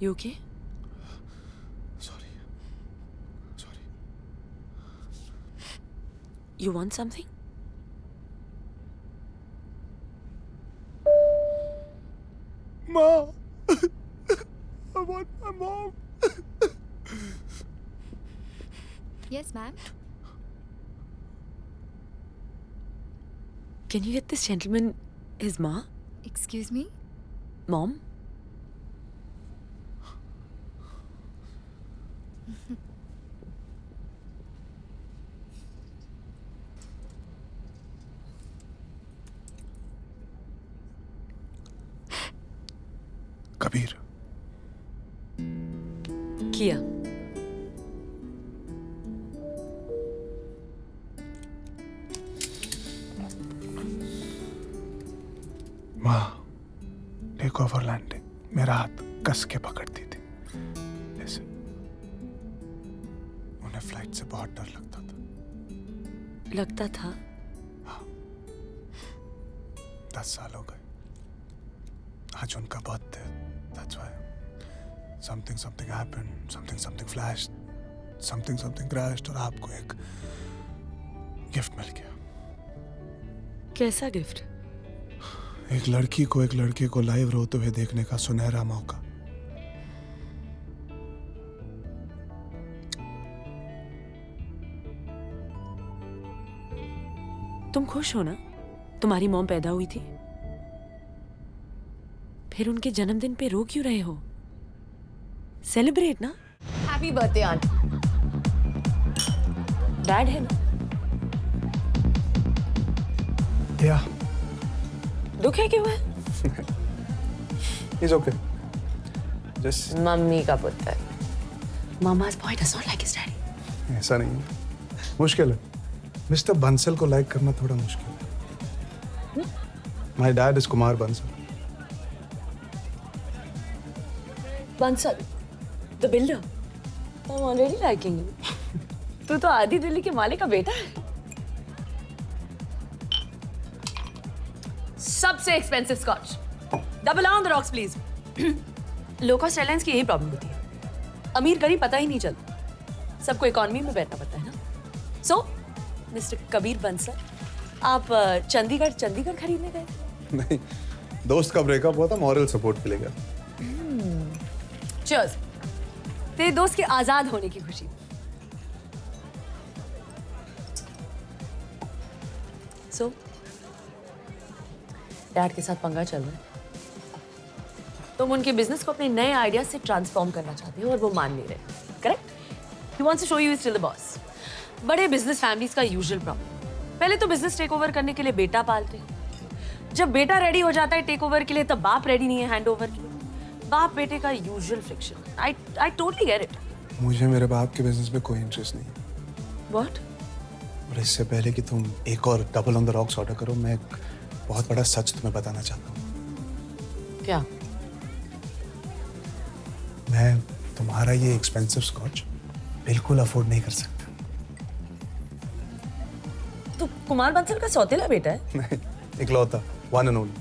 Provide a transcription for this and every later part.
You okay? Sorry. Sorry. You want something? Ma! I want my mom. Yes, ma'am. Can you get this gentleman his ma? Excuse me? Mom? Kabir किया. माँ take over landing मेरा हाथ कस के पकड़ती थी जैसे उन्हें फ्लाइट से बहुत डर लगता था. लगता था. 10 साल हो गए. आज उनका birthday. That's why something happened, something flashed, something crashed और आपको एक गिफ्ट मिल गया. कैसा गिफ्ट? एक लड़की को एक लड़के को लाइव रोते हुए देखने का सुनहरा मौका. तुम खुश हो ना? तुम्हारी मॉम पैदा हुई थी. फिर उनके जन्मदिन पे रो क्यों रहे हो? सेलिब्रेट ना. Happy birthday aunty. डैड है ना? या दुख है क्यों है? It's okay. जस्ट मम्मी का पुत्र. Mama's boy does not like his daddy. ऐसा नहीं है. मुश्किल है. मिस्टर बंसल को लाइक करना थोड़ा मुश्किल है. My dad is Kumar Bansal. Bansal, the builder. I'm already liking you. तू तो आधी दिल्ली के मालिक का बेटा है. सबसे expensive scotch. Double on the rocks please. Low cost airlines की यही प्रॉब्लम होती है. अमीर गरीब पता ही नहीं चलता. सबको इकोनॉमी में बैठना पड़ता है ना. सो मिस्टर कबीर बंसल, आप चंडीगढ़ खरीदने गए? नहीं, दोस्त का ब्रेकअप हुआ था, मॉरल सपोर्ट के लिए गया. चीयर्स. तेरे दोस्त के आजाद होने की खुशी. सो डैड के साथ पंगा चल रहा है. तुम उनके बिजनेस को अपने नए आइडिया से ट्रांसफॉर्म करना चाहते हो और वो मान नहीं रहे. Correct? He wants to show you is still the boss. बड़े बिजनेस फैमिलीज का यूजुअल प्रॉब्लम. पहले तो बिजनेस टेक ओवर करने के लिए बेटा पालते हैं. जब बेटा रेडी हो जाता है टेक ओवर के लिए, तब बाप रेडी नहीं है हैंड ओवर के लिए. बाप बेटे का usual friction. I totally get it. मुझे मेरे बाप के बिजनेस में कोई इंटरेस्ट नहीं है. व्हाट? और इससे पहले कि तुम एक और double on the rocks order करो, मैं एक बहुत बड़ा सच तुम्हें बताना चाहता हूँ. क्या? मैं तुम्हारा ये एक्सपेंसिव स्कॉच बिल्कुल अफोर्ड नहीं कर सकता. तू कुमार बंसल का सौतेला बेटा है? नहीं, इकलौता, वन एंड ओनली.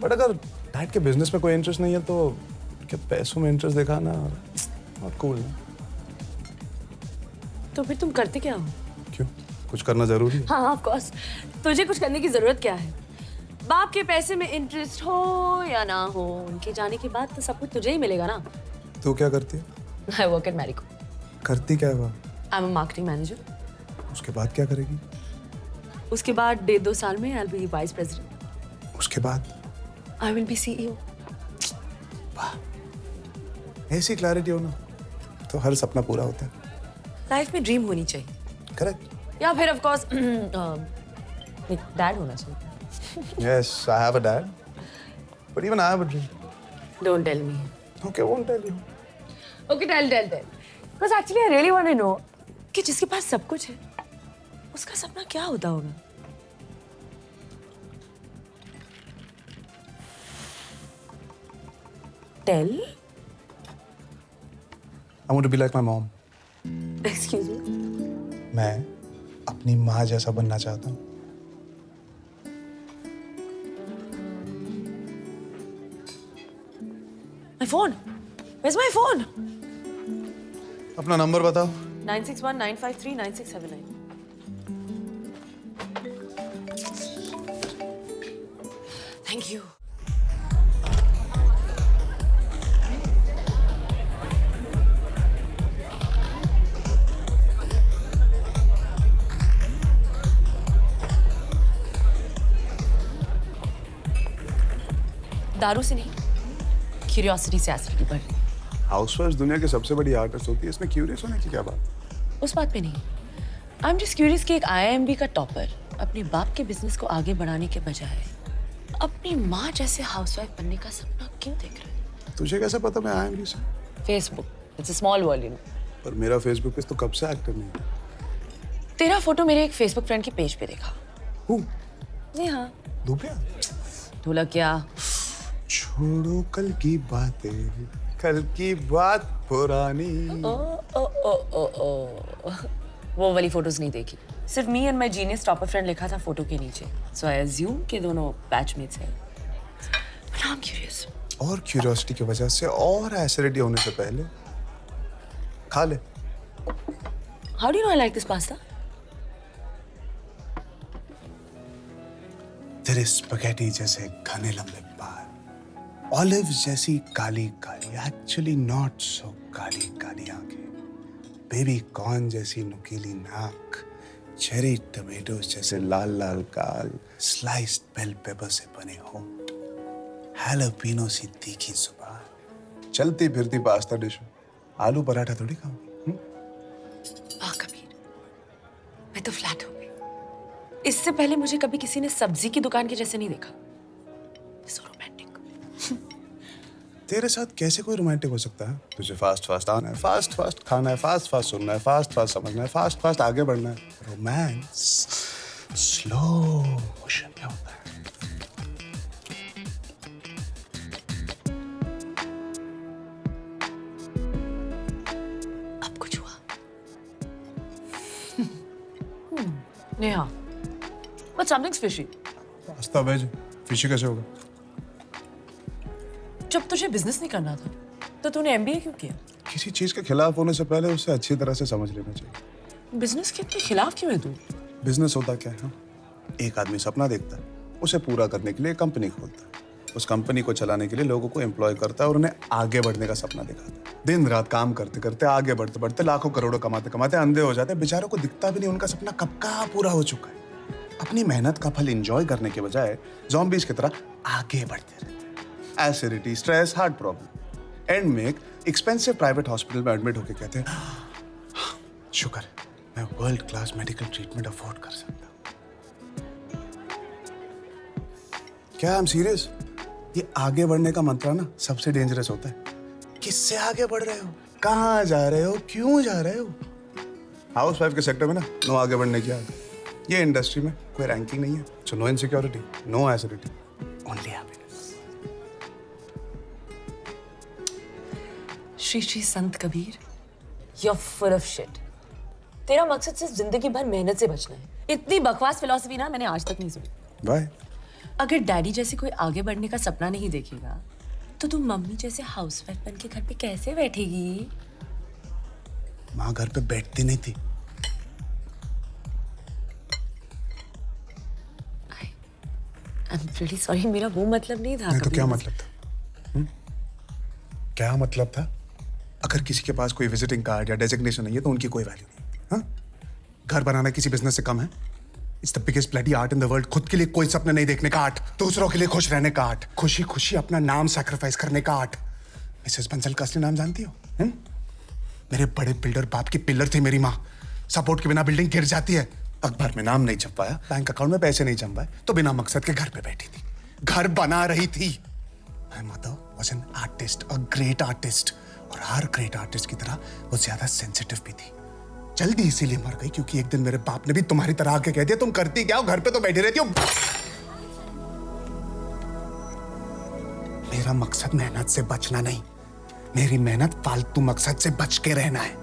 बट अगर डैड के बिजनेस में कोई इंटरेस्ट नहीं है तो क्या पैसों में इंटरेस्ट दिखाना नॉट कूल. तो फिर तुम करते क्या हो? क्यों? कुछ करना जरूरी है. हाँ ऑफ कोर्स. तुझे कुछ करने की जरूरत क्या है? बाप के पैसे में इंटरेस्ट हो या ना हो, उनके जाने के बाद तो सब कुछ तुझे ही मिलेगा ना. तू क्या करती है? I work at Marico. करती क्या है वो? I am a marketing manager. उसके बाद क्या करेगी? उसके बाद 1.5-2 साल में I will be vice president. उसके बाद आई विल बी सीईओ. ऐसी क्लैरिटी हो ना तो हर सपना पूरा होता है. लाइफ में ड्रीम होनी चाहिए. करेक्ट. या फिर ऑफ कोर्स डैड होना चाहिए. Yes, I have a dad. But even I have a dream. Don't tell me. Okay, won't tell you. Okay tell. Because actually I really want to know कि जिसके पास सब कुछ है उसका सपना क्या होता होगा. Tell. I want to be like my mom. Excuse me. मैं अपनी माँ जैसा बनना चाहता हूँ. My phone. Where's my phone? अपना नंबर बताओ। 961-953-9679. Thank you. दारू से नहीं, क्यूरियोसिटी से एसिडिटी बढ़ रही है। हाउसवाइफ दुनिया की सबसे बड़ी आर्टिस्ट होती है, इसमें क्यूरियस होने की क्या बात? उस बात पे नहीं। आई एम जस्ट क्यूरियस कि एक IIMB का टॉपर अपने बाप के बिजनेस को आगे बढ़ाने के बजाय अपनी माँ जैसे हाउसवाइफ बनने का सपना क्यों देख रहा है? तुझे कैसे पता मैं IIMB से? Facebook, it's a small world, you know. पर मेरा फेसबुक पे तो कब से एक्टिव नहीं है। तेरा फोटो मेरे एक फेसबुक फ्रेंड के पेज पे देखा। हूँ? जी हाँ। धूपिया? ढोलकिया। छोड़ो कल की बातें, कल की बात पुरानी। ओ ओ ओ ओ ओ वो वाली फोटोज नहीं देखी। सिर्फ me and my genius topper friend लिखा था फोटो के नीचे, सो आई अज्यूम कि दोनों बैचमेट्स हैं। But I am curious. और क्यूरियोसिटी की वजह से और एसिडिटी होने से पहले खा ले। How do you know I like this pasta? तेरे स्पैगेटी जैसे घने लंबे बाल, ऑलिव जैसी Kali Kali, actually not so Kali Kali आंखें, बेबी कॉर्न जैसी नुकीली नाक, चेरी टमेटोज जैसे लाल लाल गाल, स्लाइस्ड बेल पेपर से बने होंठ, हैलोपिनो सी तीखी जुबान, चलती फिरती पास्ता डिश, आलू पराठा थोड़ी खाऊंगी। कबीर, मैं तो फ्लैट हो गई। इससे पहले मुझे कभी किसी ने सब्जी की दुकान के जैसे नहीं देखा। So romantic. तेरे साथ कैसे कोई रोमांटिक हो सकता है? तुझे फास्ट फास्ट आना है, फास्ट फास्ट खाना है, फास्ट फास्ट सुनना है, फास्ट फास्ट समझना है, फास्ट फास्ट आगे बढ़ना है। रोमांस स्लो मोशन में होता है। अब कुछ हुआ? Neha, but something's fishy. Pasta veg, fishy कैसे होगा? जब तुझे बिजनेस नहीं करना था, तो तूने MBA क्यों किया? किसी चीज के खिलाफ होने से पहले उसे अच्छी तरह से समझ लेना चाहिए। बिजनेस के इतने खिलाफ क्यों है तू? बिजनेस होता क्या है? हाँ? एक आदमी सपना देखता है, उसे पूरा करने के लिए कंपनी खोलता है, उस कंपनी को चलाने के लिए लोगों को एम्प्लॉय करता है और उन्हें आगे बढ़ने का सपना दिखाता है। दिन रात काम करते करते, आगे बढ़ते बढ़ते, लाखों करोड़ों कमाते कमाते अंधे हो जाते हैं। बेचारों को दिखता भी नहीं उनका सपना कब का पूरा हो चुका है। अपनी मेहनत का फल एंजॉय करने के बजाय ज़ॉम्बीज की तरह आगे बढ़ते रहते हैं। Acidity, stress, heart problem, and में एक एक्सपेंसिव प्राइवेट हॉस्पिटल में एडमिट होकर कहते हैं, शुक्र है मैं world class medical treatment afford कर सकता हूँ। क्या आई एम सीरियस? ये आगे बढ़ने का मंत्र ना सबसे डेंजरस होता है। किससे आगे बढ़ रहे हो, कहाँ जा रहे हो, क्यों जा रहे हो? हाउसवाइफ के सेक्टर में ना नो आगे बढ़ने की आदत। ये इंडस्ट्री में कोई रैंकिंग नहीं है, so no insecurity, no acidity, only happiness. Shri Shri Sant Kabir, you're full of shit. तेरा मकसद सिर्फ जिंदगी भर मेहनत से बचना है। इतनी बकवास फिलॉसफी ना मैंने आज तक नहीं सुनी। बाय। अगर डैडी जैसे कोई आगे बढ़ने का सपना नहीं देखेगा, तो तू मम्मी जैसे हाउसवाइफ बन के घर पे कैसे बैठेगी? माँ घर पे बैठती नहीं थी। I'm really sorry, मेरा वो मतलब नहीं था। नहीं तो कभी क्या भी। मतलब था? क्या मतलब था? अगर किसी के पास कोई विजिटिंग कार्ड या डेजिग्नेशन नहीं है तो उनकी कोई वैल्यू नहीं। हाँ? घर बनाना किसी बिजनेस से कम है? It's the biggest bloody art in the world. खुद के लिए कोई सपने नहीं देखने का आर्ट, दूसरों के लिए खुश रहने का आर्ट, खुशी खुशी अपना नाम सैक्रिफाइस करने का आर्ट। मिसेस बंसल का असली नाम जानती हो? मेरे बड़े बिल्डर बाप की पिलर थी मेरी माँ। सपोर्ट के बिना बिल्डिंग गिर जाती है। अखबार में नाम नहीं छपवाया, बैंक अकाउंट में पैसे नहीं जम पाए, तो बिना मकसद के घर पे बैठी थी, घर बना रही थी। My mother was an artist, a great artist, और हर ग्रेट आर्टिस्ट की तरह वो ज्यादा सेंसिटिव भी थी। जल्दी इसीलिए मर गई क्योंकि एक दिन मेरे बाप ने भी तुम्हारी तरह आके कह दिया, तुम करती क्या हो, घर पे तो बैठी रहती हो। मेरा मकसद मेहनत से बचना नहीं, मेरी मेहनत फालतू मकसद से बच के रहना है।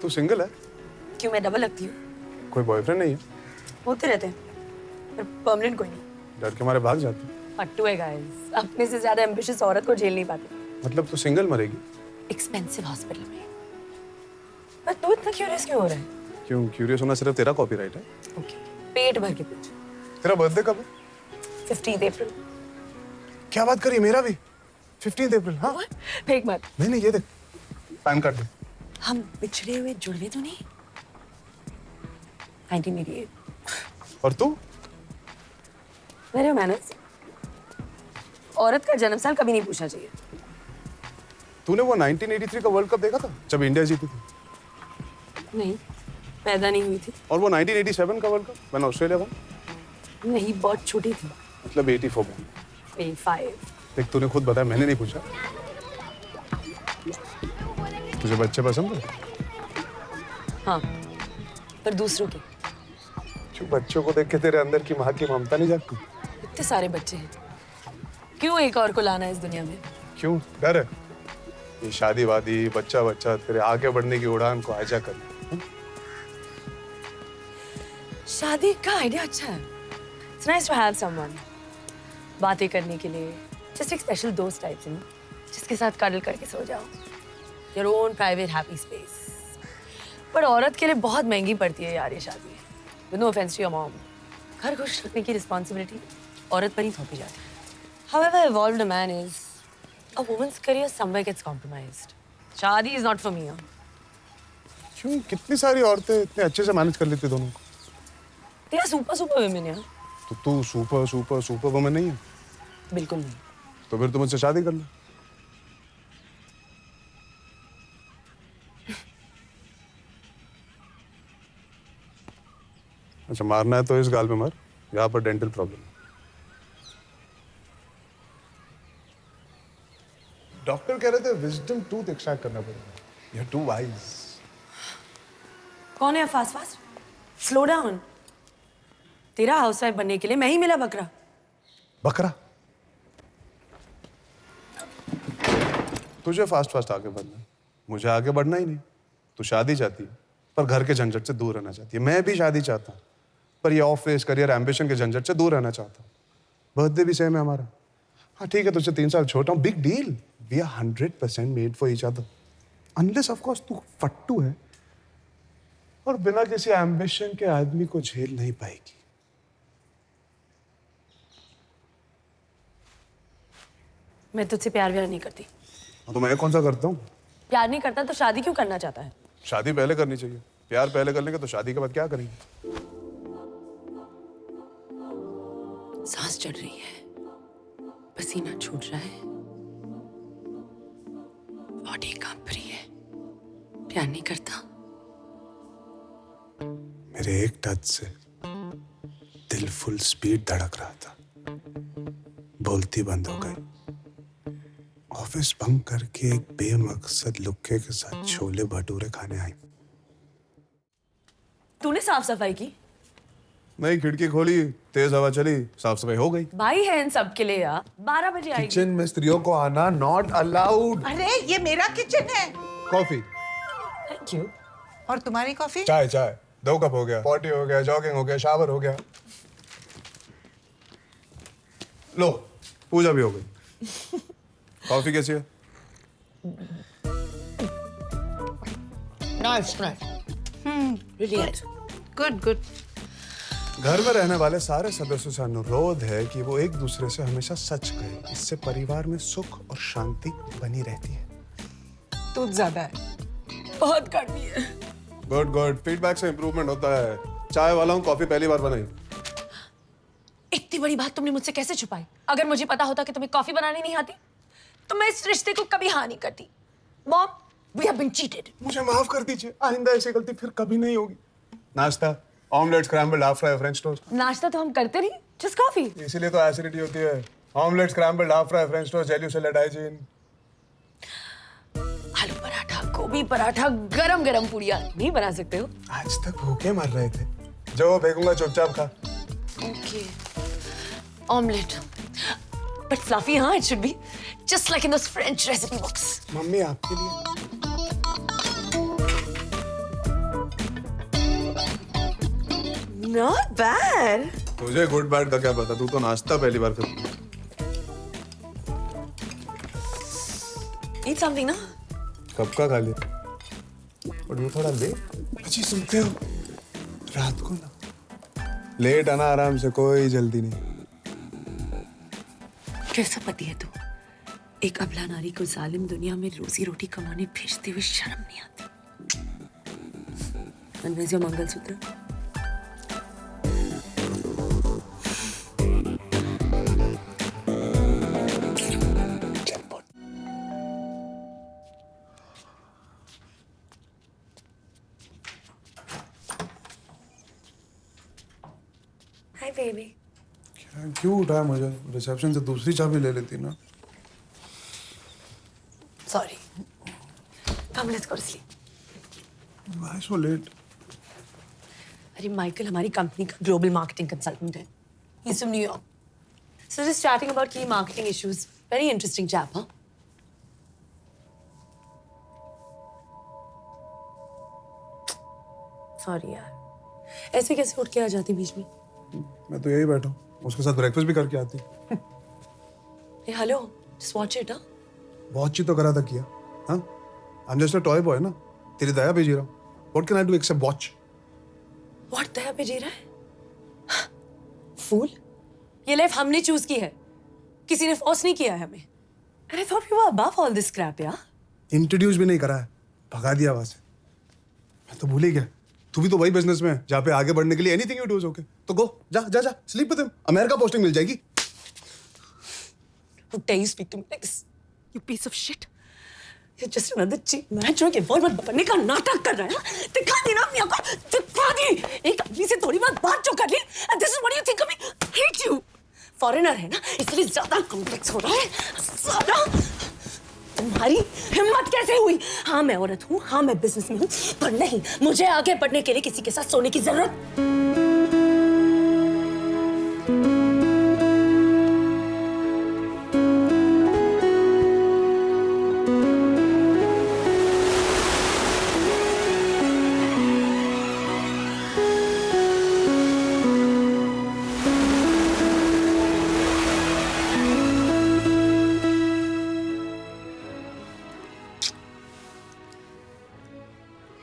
तू सिंगल है? क्यों, मैं डबल लगती हूँ? कोई बॉयफ्रेंड नहीं है? होते रहते हैं, पर परमानेंट कोई नहीं। डर के मारे भाग जाते। पट्टू है गाइस, अपने से ज्यादा एम्बिशियस औरत को झेल नहीं पाते। मतलब तो सिंगल मरेगी? एक्सपेंसिव हॉस्पिटल में। पर तू इतना क्यूरियस क्यों हो रहा है? क्यों क्यूरियस होना सिर्फ तेरा कॉपीराइट है? ओके, पेट भर के पूछ। तेरा बर्थडे कब है? 15 अप्रैल। क्या बात करी, मेरा भी 15 अप्रैल। हाँ फेक मत। नहीं ये देख, पैन कार्ड दे। हम बिछड़े हुए जुड़वे तो नहीं? 1988। और तू? मेरे मैनर्स। औरत का जन्म साल कभी नहीं पूछना चाहिए। तूने वो 1983 का वर्ल्ड कप देखा था जब इंडिया जीती थी? नहीं, पैदा नहीं हुई थी। और वो 1987 का वर्ल्ड कप मैंने ऑस्ट्रेलिया वन? नहीं, बहुत छोटी थी। मतलब 84 में। 85। देख तूने खुद बताया, मैंने नहीं पूछा। तुझे बच्चे पसंद है? हाँ, पर दूसरों के। क्यों बच्चों को देख के तेरे अंदर की माँ की ममता नहीं जागती? इतने सारे बच्चे हैं, क्यों एक और को लाना है इस दुनिया में? क्यों डर है? ये शादी वादी बच्चा बच्चा तेरे आगे बढ़ने की उड़ान को आजा कर। शादी का आइडिया अच्छा है। It's nice to have someone बातें करने के लिए, just एक स्पेशल दोस्त टाइप से, जिसके साथ कडल करके सो जाओ। Your own private happy space। पर औरत के लिए बहुत महंगी पड़ती है यार ये शादी। With no offense to your mom, घर खुश रखने की रिस्पॉन्सिबिलिटी औरत पर ही थोपी जाती है। However evolved a man is, a woman's career somewhere gets compromised। शादी is not for me। क्यों? कितनी सारी औरतें इतने अच्छे से मैनेज कर लेती दोनों को। तेरा सुपर वुमेन है। तो तू सुपर वुमन नहीं है? बिल्कुल नहीं। तो फिर तू मुझसे शादी कर ले। अच्छा मारना है तो इस गाल पे मार, यहाँ पर डेंटल प्रॉब्लम है। डॉक्टर कह रहे थे विजडम टूथ एक्सट्रैक्ट करना पड़ेगा। You are too wise. कौन है फास्ट? Slow down. तेरा हाउसवाइफ बनने के लिए मैं ही मिला बकरा। बकरा? तुझे फास्ट आगे बढ़ना है, मुझे आगे बढ़ना ही नहीं। तू शादी चाहती है पर घर के झंझट से दूर रहना चाहती है। मैं भी शादी चाहता हूँ पर ये ऑफिस करियर एम्बिशन के झंझट से दूर रहना चाहता हूँ। बर्थडे भी सेम है हमारा। हाँ ठीक है, तुझसे 3 साल छोटा हूँ, big deal. We are 100% made for each other. Unless of course तू फट्टू है और बिना किसी एम्बिशन के आदमी को झेल नहीं पाएगी। मैं तुझसे प्यार नहीं करती। तो मैं कौन सा करता हूँ? प्यार नहीं करता तो शादी क्यों करना चाहता है? शादी पहले करनी चाहिए। प्यार पहले कर लेंगे तो शादी के बाद क्या करेंगे? सांस चढ़ रही है, पसीना छूट रहा है, बॉडी कांप रही है। प्यार नहीं करता। मेरे एक टच से दिल फुल स्पीड धड़क रहा था, बोलती बंद हो गई। ऑफिस बंक करके एक बेमकसद लुक्के के साथ छोले भटूरे खाने आई। तूने साफ सफाई की? नहीं, खिड़की खोली, तेज हवा चली, साफ सफाई हो गई। भाई है इन सब के लिए यार। 12 बजे आएगी। किचन में स्त्रियों को आना नॉट अलाउड। अरे ये मेरा किचन है। कॉफी? Thank you. और तुम्हारी कॉफी? चाय 2 कप हो गया, पॉटी हो गया, जॉगिंग हो गया, शावर हो गया। लो, पूजा भी हो गई। कॉफी कैसी है? Nice nice. Brilliant। Good good. घर में रहने वाले सारे सदस्यों से अनुरोध है कि वो एक दूसरे से हमेशा सच कहें। इससे परिवार में सुख और शांति बनी रहती है। दूध ज्यादा है। बहुत कड़वी है। गुड। फीडबैक से इंप्रूवमेंट होता है। चाय वाला हूँ, कॉफी पहली बार बनाई। इतनी बड़ी बात तुमने मुझसे कैसे छुपाई? अगर मुझे पता होता कि तुम्हें कॉफी बनानी नहीं आती तो मैं इस रिश्ते को कभी हाँ नहीं करती। Mom, we have been cheated. मुझे माफ कर दीजिए, आइंदा ऐसी गलती फिर कभी नहीं होगी। नाश्ता, omelette, scrambled, half fry, French toast. नाश्ता तो हम करते नहीं, जस्ट कॉफी। इसीलिए तो एसिडिटी होती है। Omelette, scrambled, half fry, French toast, jelly salad, hygiene. आलू पराठा, गोभी पराठा, गरम गरम पूड़ियाँ नहीं बना सकते हो? आज तक भूखे मर रहे थे। जो फेंकूंगा चुपचाप खा। ओके। Omelette, but fluffy. हाँ, it should be just like in those French recipe books. Mummy आपके लिए। Not bad. तुझे गुड बैड का क्या पता, तू तो नाश्ता पहली बार कर। Eat something ना? कब का खा लिया? और ये थोड़ा ले। अच्छी सुनते हो? रात को ना। लेट आना आराम से, कोई जल्दी नहीं। कैसा पति है तू? एक अबला नारी को जालिम दुनिया में रोजी रोटी कमाने भेजते हुए शर्म नहीं आती? And where's your mangalsutra? Hi baby. क्यों उठाया मुझे? रिसेप्शन से दूसरी चाबी ले लेती ना। Sorry. Come, let's go to sleep. Why so late? अरे माइकल हमारी कंपनी का ग्लोबल मार्केटिंग कंसल्टेंट है. He's from New York. So just chatting about key marketing issues. Very interesting chap, huh? Sorry यार. ऐसे कैसे उठ के आ जाती बीच में? मैं तो यही बैठा हूँ, उसके साथ ब्रेकफास्ट भी करके आती। Hey, hello. Just watch it, huh? बहुत चीज तो करा था किया, हाँ? I'm just a toy boy ना, तेरी दया पे जी रहा हूँ। What can I do except watch? What दया पे जी रहा है? Fool. ये लाइफ हमने चूज की है. किसी ने फोर्स नहीं किया है हमें. And I thought we were above all this crap, यार. इंट्रोड्यूस भी नहीं करा है, भगा दिया वहां से। मैं तो भूल ही गया, तू भी तो वही बिजनेस में है जहाँ पे आगे बढ़ने के लिए anything you do is okay. तो गो, जा जा जा, sleep with him, America posting मिल जाएगी। How dare you speak to me like this? You piece of shit. You're just another cheap man जो कि फॉरवर्ड बनने का नाटक कर रहा है ना? दिखा दी ना अपनी आंखों, दिखा दी। एक आदमी से थोड़ी बात जो कर ली, and this is what you think of me? Hate you. Foreigner है ना, इसलिए ज्यादा कॉम्प्लेक्स हो रहा है। ज्यादा। तुम्हारी हिम्मत कैसे हुई? हाँ मैं औरत हूँ, हाँ मैं बिजनेस में हूँ, पर नहीं, मुझे आगे बढ़ने के लिए किसी के साथ सोने की जरूरत।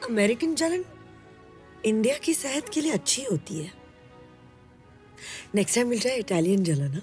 अमेरिकन जलन इंडिया की सेहत के लिए अच्छी होती है. नेक्स्ट टाइम मिल जाए इटालियन जलन, हाँ?